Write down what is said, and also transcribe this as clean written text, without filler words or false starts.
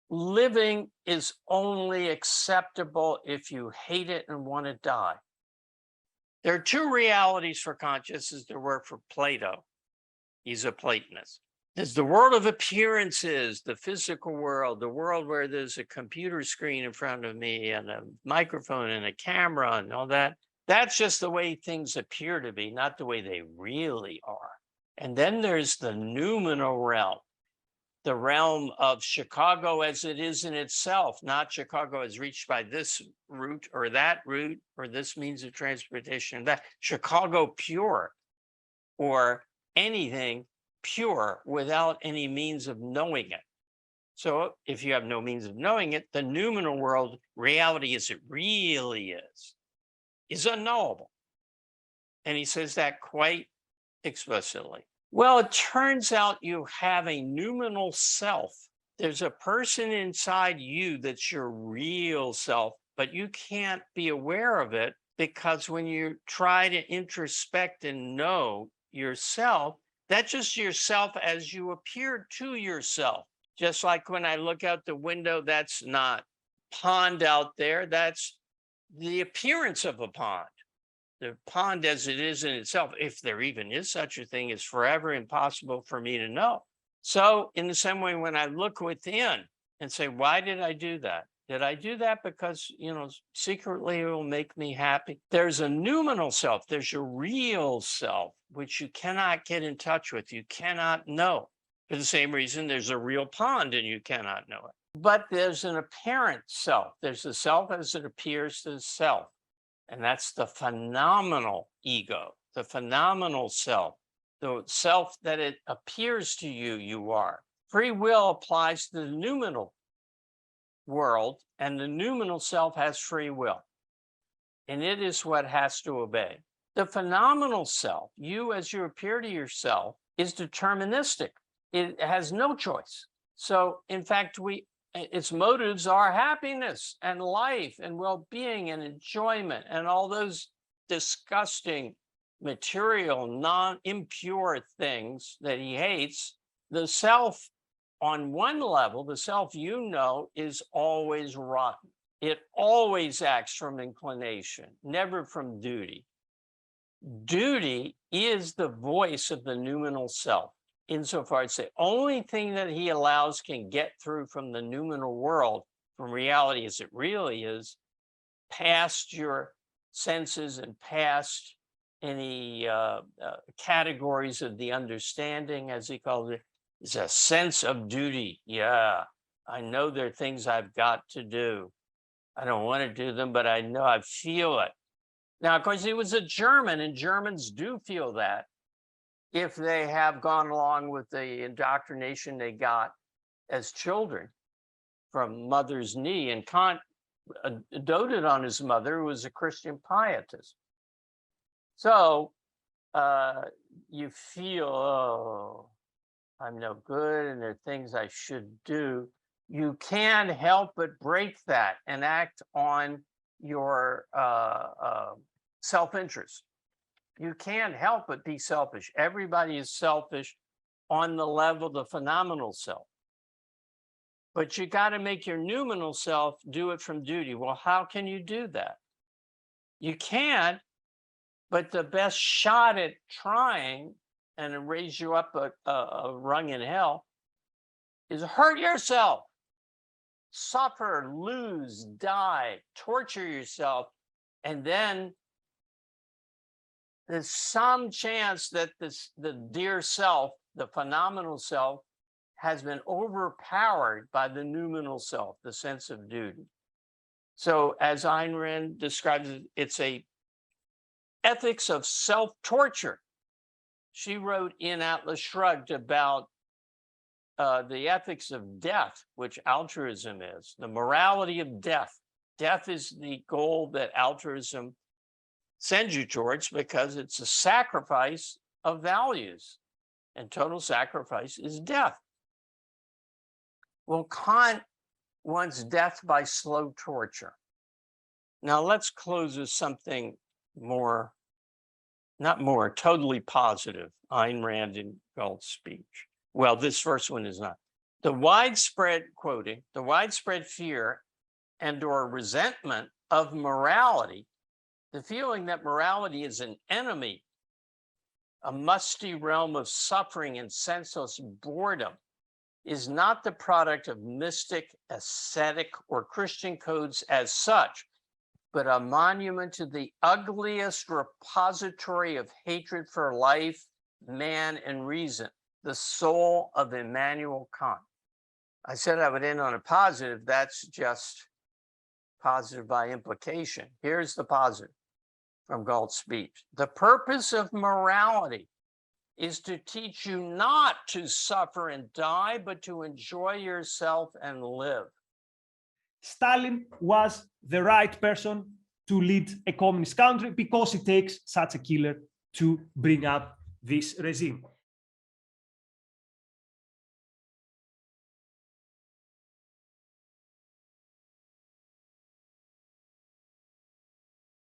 living is only acceptable if you hate it and want to die. There are two realities for consciousness that work for Plato. He's a Platonist. There's the world of appearances, the physical world, the world where there's a computer screen in front of me and a microphone and a camera and all that. That's just the way things appear to be, not the way they really are. And then there's the noumenal realm, the realm of Chicago as it is in itself, not Chicago as reached by this route or that route or this means of transportation, that Chicago pure, or anything pure without any means of knowing it. So if you have no means of knowing it, the noumenal world, reality as it really is unknowable. And he says that quite explicitly. Well, it turns out you have a noumenal self. There's a person inside you that's your real self, but you can't be aware of it because when you try to introspect and know yourself, that's just yourself as you appear to yourself. Just like when I look out the window, that's not pond out there, that's the appearance of a pond. The pond as it is in itself, if there even is such a thing, is forever impossible for me to know. So in the same way, when I look within and say, why did I do that? Did I do that because, secretly it will make me happy? There's a noumenal self. There's your real self, which you cannot get in touch with. You cannot know. For the same reason, there's a real pond and you cannot know it. But there's an apparent self. There's the self as it appears to the self. And that's the phenomenal ego, the phenomenal self, the self that it appears to you you are. Free will applies to the noumenal world, and the noumenal self has free will. And it is what has to obey. The phenomenal self, you as you appear to yourself, is deterministic. It has no choice. So, in fact, its motives are happiness and life and well-being and enjoyment and all those disgusting material, non-impure things that he hates. The self, on one level, the self is always rotten. It always acts from inclination, never from duty. Duty is the voice of the noumenal self. Insofar as the only thing that he allows can get through from the noumenal world, from reality as it really is, past your senses and past any categories of the understanding, as he calls it, is a sense of duty. Yeah, I know there are things I've got to do. I don't want to do them, but I know I feel it. Now, of course, he was a German, and Germans do feel that, if they have gone along with the indoctrination they got as children from mother's knee. And Kant doted on his mother, who was a Christian pietist. So you feel, oh, I'm no good and there are things I should do. You can't help but break that and act on your self-interest. You can't help but be selfish. Everybody is selfish on the level of the phenomenal self. But you got to make your noumenal self do it from duty. Well, how can you do that? You can, but the best shot at trying and raise you up a rung in hell is hurt yourself. Suffer, lose, die, torture yourself, and then there's some chance that the dear self, the phenomenal self, has been overpowered by the noumenal self, the sense of duty. So as Ayn Rand describes it, it's a ethics of self-torture. She wrote in Atlas Shrugged about the ethics of death, which altruism is, the morality of death. Death is the goal that altruism sends you towards because it's a sacrifice of values, and total sacrifice is death. Well, Kant wants death by slow torture. Now let's close with something more, not more, totally positive. Ayn Rand in Galt's speech. Well, this first one is not. The widespread, quoting, the widespread fear and or resentment of morality, the feeling that morality is an enemy, a musty realm of suffering and senseless boredom, is not the product of mystic, ascetic, or Christian codes as such, but a monument to the ugliest repository of hatred for life, man, and reason, the soul of Immanuel Kant. I said I would end on a positive. That's just positive by implication. Here's the positive from Galt's speech. The purpose of morality is to teach you not to suffer and die, but to enjoy yourself and live. Stalin was the right person to lead a communist country because it takes such a killer to bring up this regime.